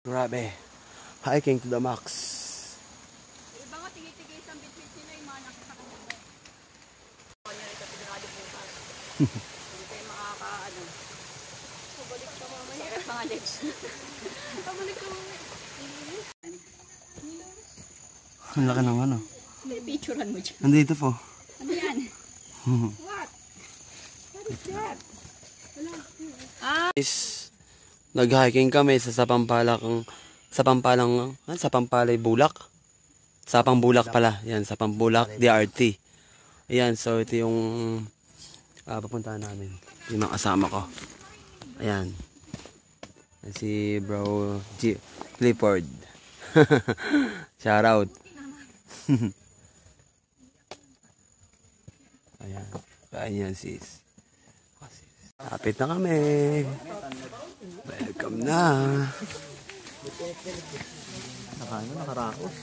Grabe. Hiking to the max. Iba nga tigay-tigay sa bitbit nila yung mga nakasakit. Kanya rin kapigurado bukas. Hindi kayo makakaano. Pabalik ka mamaya. Sakit mga legs. Pabalik ka mamaya. Ang laki ng ano. Picturean mo dyan. Nandito po. Ano yan? What? What is that? Guys, nag-hiking kami sa Pampalay Bulak. Sapang Bulak pala. Yan, Sapang Bulak DRT. Ayan, so ito yung papuntahan namin. Yung mga kasama ko. Ayan. Si Bro G. Clifford. Shout out. Ayan. Ayan sis. Kapit na kami. Welcome na. Nakarakos.